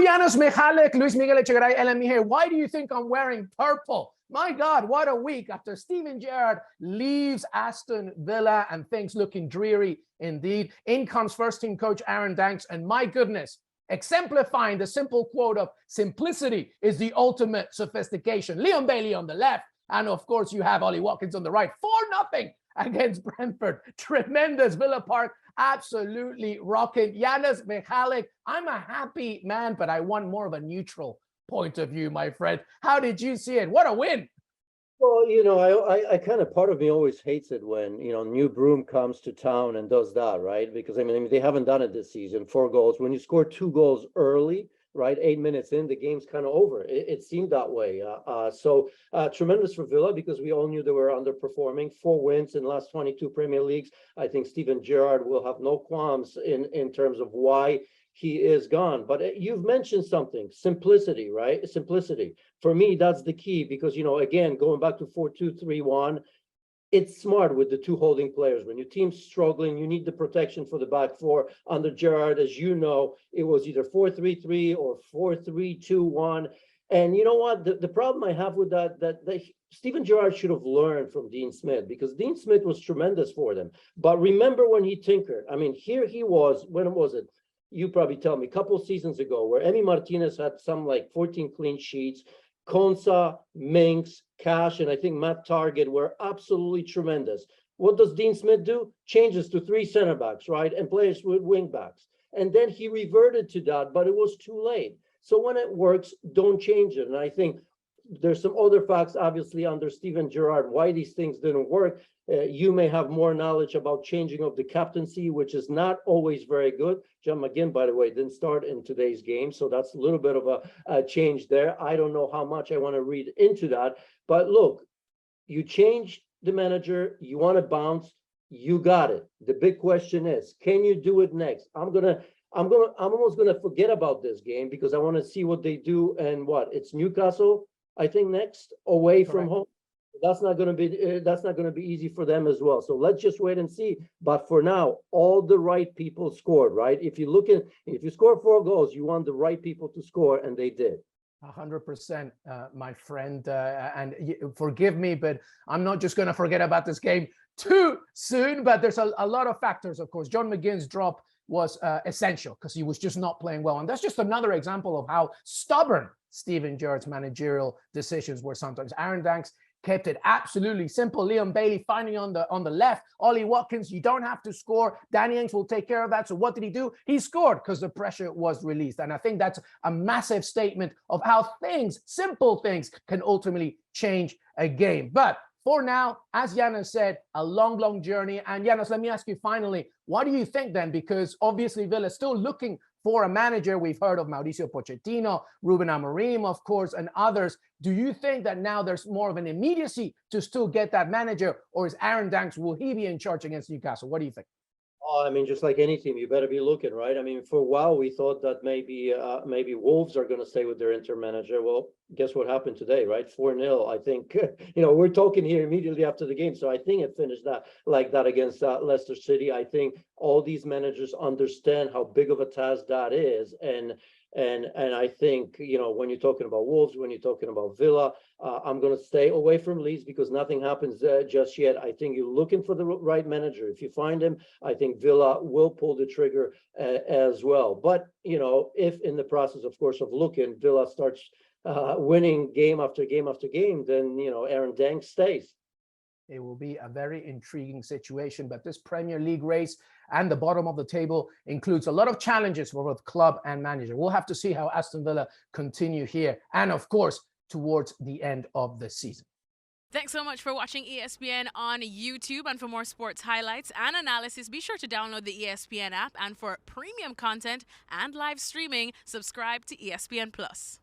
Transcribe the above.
Hello, Janusz, Michallik, Luis Miguel Echegaray, LME here. Why do you think I'm wearing purple? My God, what a week after Steven Gerrard leaves Aston Villa and things looking dreary indeed. In comes first-team coach Aaron Danks, and my goodness, exemplifying the simple quote of simplicity is the ultimate sophistication. Leon Bailey on the left, and of course you have Ollie Watkins on the right. 4-0 against Brentford. Tremendous. Villa Park absolutely rocking. Janusz, Michallik, I'm a happy man, but I want more of a neutral point of view, my friend. How did you see it? What a win. Well, I kind of, part of me always hates it when, new broom comes to town and does that, right? Because, I mean, they haven't done it this season. 4 goals. When you score 2 goals early, right, 8 minutes in, the game's kind of over. It seemed that way. So tremendous for Villa, because we all knew they were underperforming. 4 wins in the last 22 Premier Leagues. I think Steven Gerrard will have no qualms in terms of why he is gone. But you've mentioned something, simplicity, right? Simplicity. For me, that's the key, because, again, going back to 4-2-3-1, it's smart with the 2 holding players. When your team's struggling, you need the protection for the back 4. Under Gerrard, as you know, it was either 4-3-3 or 4-3-2-1. And you know what? The problem I have with that Steven Gerrard should have learned from Dean Smith, because Dean Smith was tremendous for them. But remember when he tinkered? I mean, here he was, when was it? You probably tell me, a couple seasons ago, where Emi Martinez had some like 14 clean sheets. Konsa, Minks, Cash, and I think Matt Target were absolutely tremendous. What does Dean Smith do? Changes to 3 center backs, right? And plays with wing backs. And then he reverted to that, but it was too late. So when it works, don't change it. And I think there's some other facts, obviously, under Steven Gerrard, why these things didn't work. You may have more knowledge about changing of the captaincy, which is not always very good. John McGinn, by the way, didn't start in today's game, so that's a little bit of a change there. I don't know how much I want to read into that. But look, you change the manager, you want to bounce, you got it. The big question is, can you do it next? I'm almost gonna forget about this game, because I want to see what they do. And it's Newcastle, I think, next, away from home. That's not going to be easy for them as well. So let's just wait and see. But for now, all the right people scored, right? If you score 4 goals, you want the right people to score, and they did. 100%, my friend. And forgive me, but I'm not just going to forget about this game too soon. But there's a lot of factors, of course. John McGinn's drop was essential, because he was just not playing well. And that's just another example of how stubborn Steven Gerrard's managerial decisions were sometimes. Aaron Danks kept it absolutely simple. Leon Bailey finally on the left. Ollie Watkins, you don't have to score. Danny Ings will take care of that. So what did he do? He scored, because the pressure was released. And I think that's a massive statement of how simple things, can ultimately change a game. But for now, as Janusz said, a long journey. And Janusz, let me ask you finally, what do you think then? Because obviously Villa is still looking for a manager. We've heard of Mauricio Pochettino, Ruben Amorim, of course, and others. Do you think that now there's more of an immediacy to still get that manager, or is Aaron Danks, will he be in charge against Newcastle? What do you think? Oh, I mean, just like any team, you better be looking, right? I mean, for a while we thought that maybe Wolves are going to stay with their interim manager. Well, guess what happened today, right? 4-0. I think we're talking here immediately after the game, so I think it finished like that against Leicester City. I think all these managers understand how big of a task that is, and I think when you're talking about Wolves, when you're talking about Villa, I'm going to stay away from Leeds, because nothing happens just yet. I think you're looking for the right manager. If you find him, I think Villa will pull the trigger as well. But if in the process, of course, of looking, Villa starts winning game after game after game, then Aaron Danks stays. It will be a very intriguing situation, but this Premier League race and the bottom of the table includes a lot of challenges for both club and manager. We'll have to see how Aston Villa continue here, and of course, towards the end of the season. Thanks so much for watching ESPN on YouTube. And for more sports highlights and analysis, be sure to download the ESPN app. And for premium content and live streaming, subscribe to ESPN Plus.